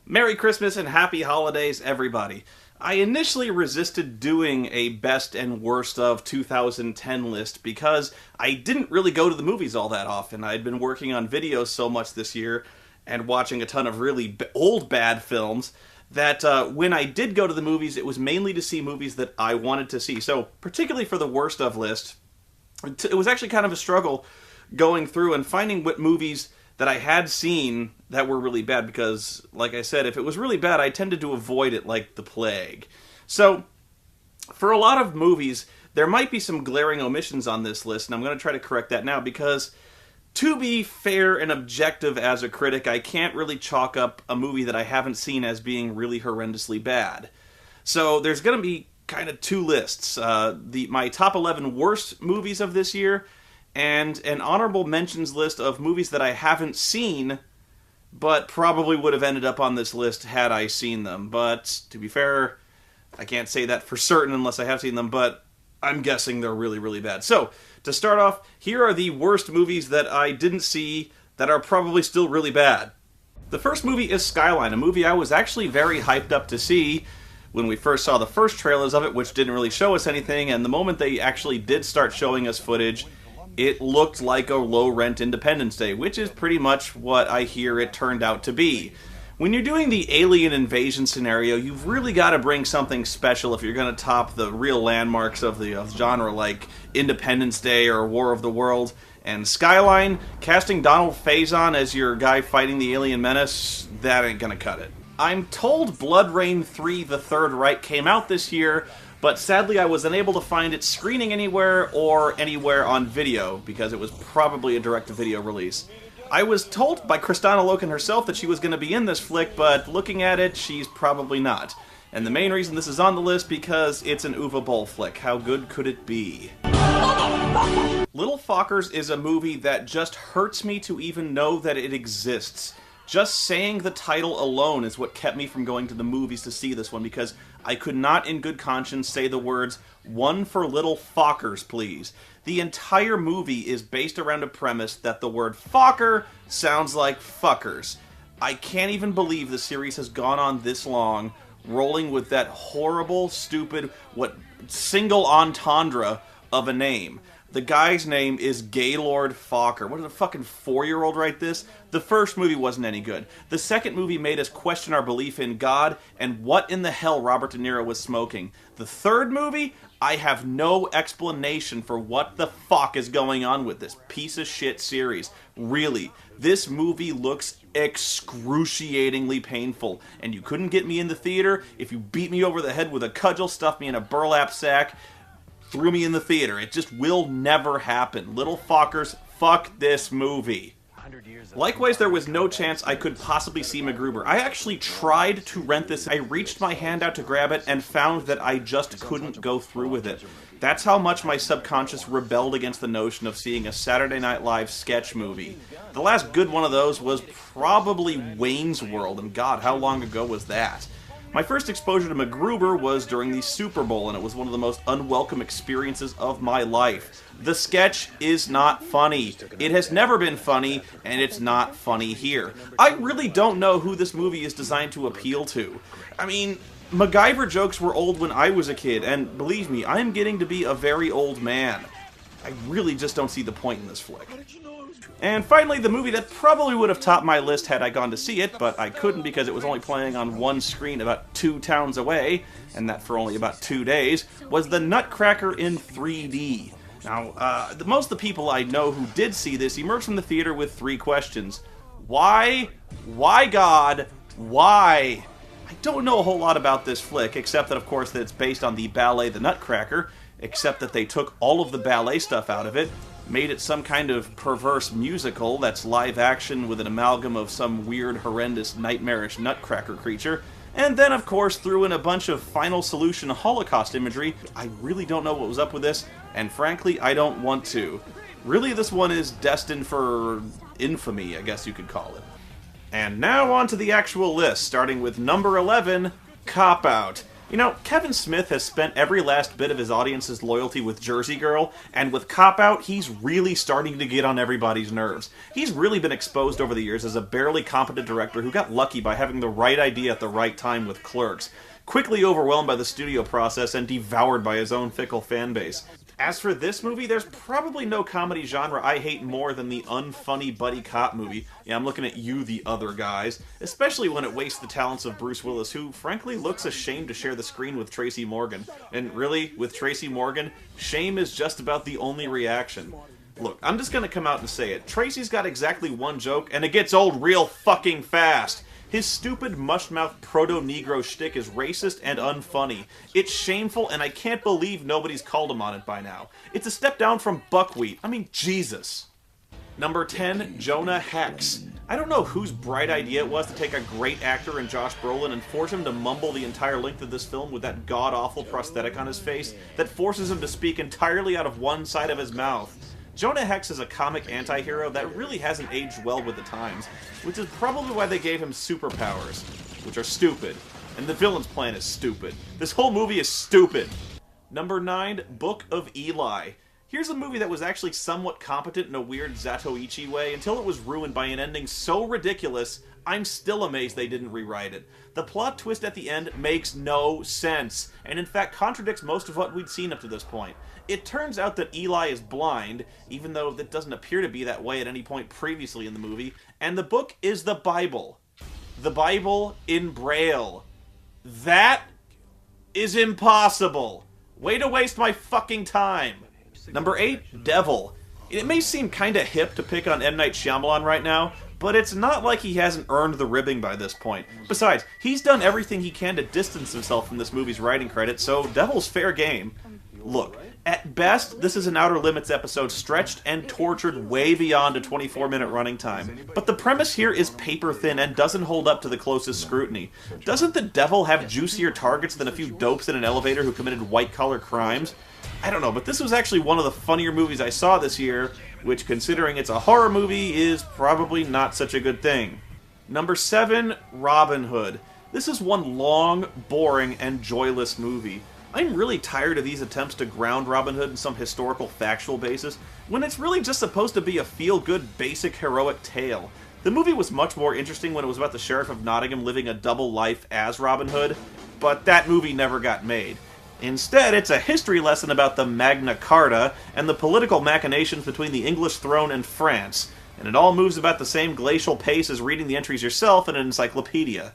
Merry Christmas and Happy Holidays, everybody. I initially resisted doing a best and worst of 2010 list because I didn't really go to the movies all that often. I'd been working on videos so much this year and watching a ton of really old bad films that when I did go to the movies, it was mainly to see movies that I wanted to see. So, particularly for the worst of list, it was actually kind of a struggle going through and finding what movies that I had seen that were really bad, because, like I said, if it was really bad, I tended to avoid it like the plague. So, for a lot of movies, there might be some glaring omissions on this list, and I'm going to try to correct that now, because, to be fair and objective as a critic, I can't really chalk up a movie that I haven't seen as being really horrendously bad. So, there's going to be kind of two lists. My top 11 worst movies of this year, and an honorable mentions list of movies that I haven't seen, but probably would have ended up on this list had I seen them. But, to be fair, I can't say that for certain unless I have seen them, but I'm guessing they're really, really bad. So, to start off, here are the worst movies that I didn't see that are probably still really bad. The first movie is Skyline, a movie I was actually very hyped up to see when we first saw the first trailers of it, which didn't really show us anything, and the moment they actually did start showing us footage, it looked like a low-rent Independence Day, which is pretty much what I hear it turned out to be. When you're doing the alien invasion scenario, you've really got to bring something special if you're going to top the real landmarks of the genre, like Independence Day or War of the World. And Skyline, casting Donald Faison as your guy fighting the alien menace, that ain't going to cut it. I'm told Blood Rain 3: The Third Reich came out this year, but sadly I was unable to find it screening anywhere or anywhere on video, because it was probably a direct-to-video release. I was told by Kristanna Loken herself that she was going to be in this flick, but looking at it, she's probably not. And the main reason this is on the list because it's an Uwe Boll flick. How good could it be? Little Fockers is a movie that just hurts me to even know that it exists. Just saying the title alone is what kept me from going to the movies to see this one, because I could not in good conscience say the words, "One for little Fockers, please." The entire movie is based around a premise that the word Focker sounds like fuckers. I can't even believe the series has gone on this long, rolling with that horrible, stupid, single entendre of a name. The guy's name is Gaylord Focker. What did a fucking 4-year-old write this? The first movie wasn't any good. The second movie made us question our belief in God and what in the hell Robert De Niro was smoking. The third movie, I have no explanation for what the fuck is going on with this piece of shit series. Really, this movie looks excruciatingly painful, and you couldn't get me in the theater if you beat me over the head with a cudgel, stuffed me in a burlap sack, threw me in the theater. It just will never happen. Little Fockers, fuck this movie. Likewise, there was no chance I could possibly see MacGruber. I actually tried to rent this. I reached my hand out to grab it and found that I just couldn't go through with it. That's how much my subconscious rebelled against the notion of seeing a Saturday Night Live sketch movie. The last good one of those was probably Wayne's World, and God, how long ago was that? My first exposure to MacGruber was during the Super Bowl, and it was one of the most unwelcome experiences of my life. The sketch is not funny. It has never been funny, and it's not funny here. I really don't know who this movie is designed to appeal to. I mean, MacGyver jokes were old when I was a kid, and believe me, I'm getting to be a very old man. I really just don't see the point in this flick. And finally, the movie that probably would have topped my list had I gone to see it, but I couldn't because it was only playing on one screen about 2 towns away, and that for only about 2 days, was The Nutcracker in 3D. Now, most of the people I know who did see this emerged from the theater with 3 questions. Why? Why, God? Why? I don't know a whole lot about this flick, except that, of course, that it's based on the ballet The Nutcracker, except that they took all of the ballet stuff out of it, made it some kind of perverse musical that's live action with an amalgam of some weird, horrendous, nightmarish nutcracker creature, and then, of course, threw in a bunch of Final Solution Holocaust imagery. I really don't know what was up with this, and frankly, I don't want to. Really, this one is destined for infamy, I guess you could call it. And now on to the actual list, starting with number 11, Cop Out. You know, Kevin Smith has spent every last bit of his audience's loyalty with Jersey Girl, and with Cop Out, he's really starting to get on everybody's nerves. He's really been exposed over the years as a barely competent director who got lucky by having the right idea at the right time with Clerks, quickly overwhelmed by the studio process and devoured by his own fickle fanbase. As for this movie, there's probably no comedy genre I hate more than the unfunny buddy cop movie. Yeah, I'm looking at you, the other guys. Especially when it wastes the talents of Bruce Willis, who frankly looks ashamed to share the screen with Tracy Morgan. And really, with Tracy Morgan, shame is just about the only reaction. Look, I'm just gonna come out and say it. Tracy's got exactly one joke, and it gets old real fucking fast. His stupid, mush-mouthed proto-Negro shtick is racist and unfunny. It's shameful, and I can't believe nobody's called him on it by now. It's a step down from Buckwheat. I mean, Jesus. Number 10, Jonah Hex. I don't know whose bright idea it was to take a great actor in Josh Brolin and force him to mumble the entire length of this film with that god-awful prosthetic on his face that forces him to speak entirely out of one side of his mouth. Jonah Hex is a comic anti-hero that really hasn't aged well with the times, which is probably why they gave him superpowers, which are stupid. And the villain's plan is stupid. This whole movie is stupid. Number 9, Book of Eli. Here's a movie that was actually somewhat competent in a weird Zatoichi way until it was ruined by an ending so ridiculous, I'm still amazed they didn't rewrite it. The plot twist at the end makes no sense, and in fact contradicts most of what we'd seen up to this point. It turns out that Eli is blind, even though that doesn't appear to be that way at any point previously in the movie, and the book is the Bible. The Bible in Braille. That is impossible. Way to waste my fucking time. Number 8, Devil. It may seem kinda hip to pick on M. Night Shyamalan right now, but it's not like he hasn't earned the ribbing by this point. Besides, he's done everything he can to distance himself from this movie's writing credit, so Devil's fair game. Look, at best, this is an Outer Limits episode stretched and tortured way beyond a 24-minute running time. But the premise here is paper-thin and doesn't hold up to the closest scrutiny. Doesn't the devil have juicier targets than a few dopes in an elevator who committed white-collar crimes? I don't know, but this was actually one of the funnier movies I saw this year, which, considering it's a horror movie, is probably not such a good thing. Number 7, Robin Hood. This is one long, boring, and joyless movie. I'm really tired of these attempts to ground Robin Hood in some historical factual basis, when it's really just supposed to be a feel-good, basic, heroic tale. The movie was much more interesting when it was about the Sheriff of Nottingham living a double life as Robin Hood, but that movie never got made. Instead, it's a history lesson about the Magna Carta and the political machinations between the English throne and France, and it all moves about the same glacial pace as reading the entries yourself in an encyclopedia.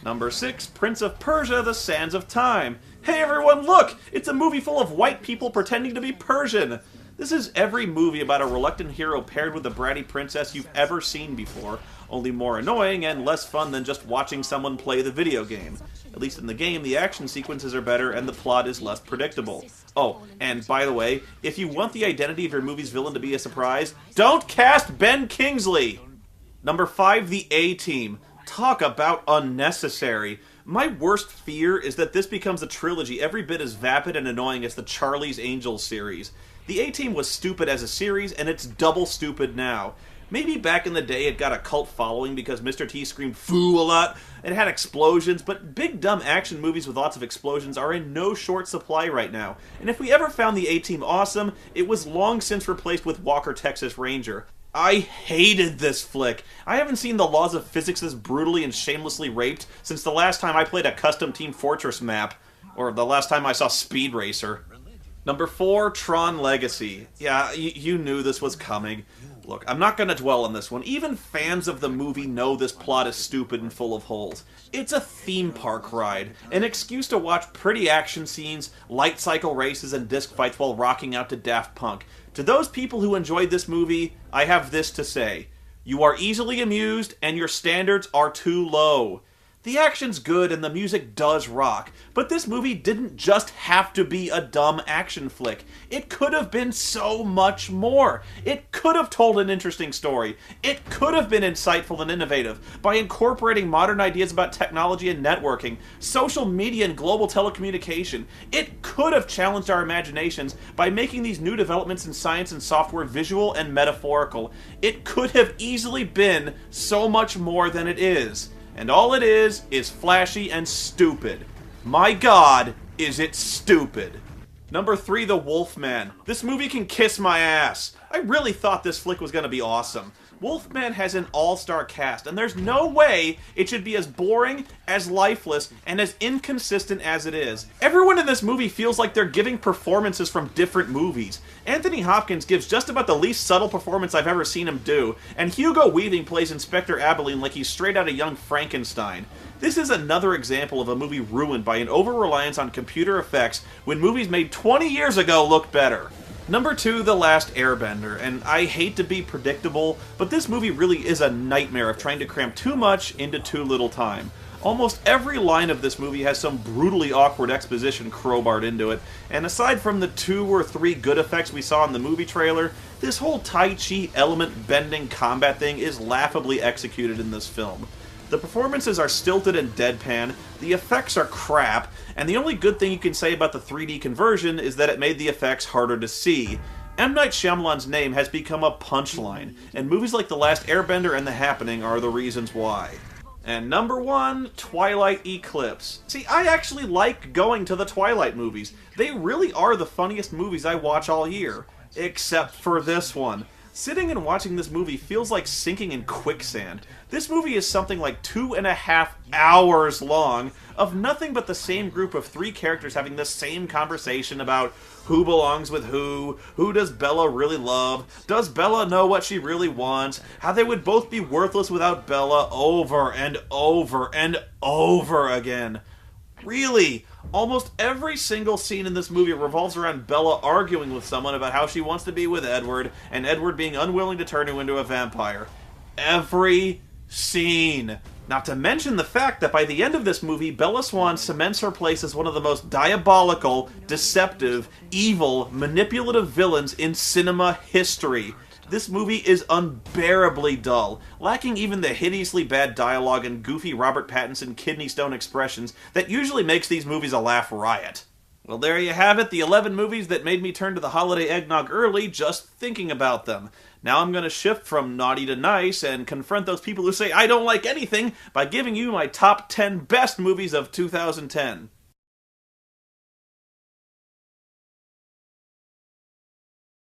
Number 6, Prince of Persia, The Sands of Time. Hey everyone, look! It's a movie full of white people pretending to be Persian! This is every movie about a reluctant hero paired with a bratty princess you've ever seen before, only more annoying and less fun than just watching someone play the video game. At least in the game, the action sequences are better and the plot is less predictable. Oh, and by the way, if you want the identity of your movie's villain to be a surprise, don't cast Ben Kingsley! Number 5, The A-Team. Talk about unnecessary. My worst fear is that this becomes a trilogy every bit as vapid and annoying as the Charlie's Angels series. The A-Team was stupid as a series, and it's double stupid now. Maybe back in the day it got a cult following because Mr. T screamed "foo" a lot and had explosions, but big dumb action movies with lots of explosions are in no short supply right now. And if we ever found the A-Team awesome, it was long since replaced with Walker Texas Ranger. I hated this flick. I haven't seen the laws of physics this brutally and shamelessly raped since the last time I played a custom Team Fortress map, or the last time I saw Speed Racer. Number 4, Tron Legacy. Yeah, you knew this was coming. Look, I'm not going to dwell on this one. Even fans of the movie know this plot is stupid and full of holes. It's a theme park ride, an excuse to watch pretty action scenes, light cycle races, and disc fights while rocking out to Daft Punk. To those people who enjoyed this movie, I have this to say. You are easily amused, and your standards are too low. The action's good and the music does rock, but this movie didn't just have to be a dumb action flick. It could have been so much more. It could have told an interesting story. It could have been insightful and innovative by incorporating modern ideas about technology and networking, social media and global telecommunication. It could have challenged our imaginations by making these new developments in science and software visual and metaphorical. It could have easily been so much more than it is. And all it is flashy and stupid. My God, is it stupid. Number 3, The Wolfman. This movie can kiss my ass. I really thought this flick was going to be awesome. Wolfman has an all-star cast, and there's no way it should be as boring, as lifeless, and as inconsistent as it is. Everyone in this movie feels like they're giving performances from different movies. Anthony Hopkins gives just about the least subtle performance I've ever seen him do, and Hugo Weaving plays Inspector Abilene like he's straight out of Young Frankenstein. This is another example of a movie ruined by an over-reliance on computer effects when movies made 20 years ago looked better. Number 2, The Last Airbender, and I hate to be predictable, but this movie really is a nightmare of trying to cram too much into too little time. Almost every line of this movie has some brutally awkward exposition crowbarred into it, and aside from the 2 or 3 good effects we saw in the movie trailer, this whole Tai Chi element-bending combat thing is laughably executed in this film. The performances are stilted and deadpan, the effects are crap, and the only good thing you can say about the 3D conversion is that it made the effects harder to see. M. Night Shyamalan's name has become a punchline, and movies like The Last Airbender and The Happening are the reasons why. And number 1, Twilight Eclipse. See, I actually like going to the Twilight movies. They really are the funniest movies I watch all year. Except for this one. Sitting and watching this movie feels like sinking in quicksand. This movie is something like 2.5 hours long of nothing but the same group of 3 characters having the same conversation about who belongs with who does Bella really love, does Bella know what she really wants, how they would both be worthless without Bella over and over and over again. Really, almost every single scene in this movie revolves around Bella arguing with someone about how she wants to be with Edward, and Edward being unwilling to turn her into a vampire. Every scene. Not to mention the fact that by the end of this movie, Bella Swan cements her place as one of the most diabolical, deceptive, evil, manipulative villains in cinema history. This movie is unbearably dull, lacking even the hideously bad dialogue and goofy Robert Pattinson kidney stone expressions that usually makes these movies a laugh riot. Well, there you have it, the 11 movies that made me turn to the holiday eggnog early just thinking about them. Now I'm going to shift from naughty to nice and confront those people who say I don't like anything by giving you my top 10 best movies of 2010.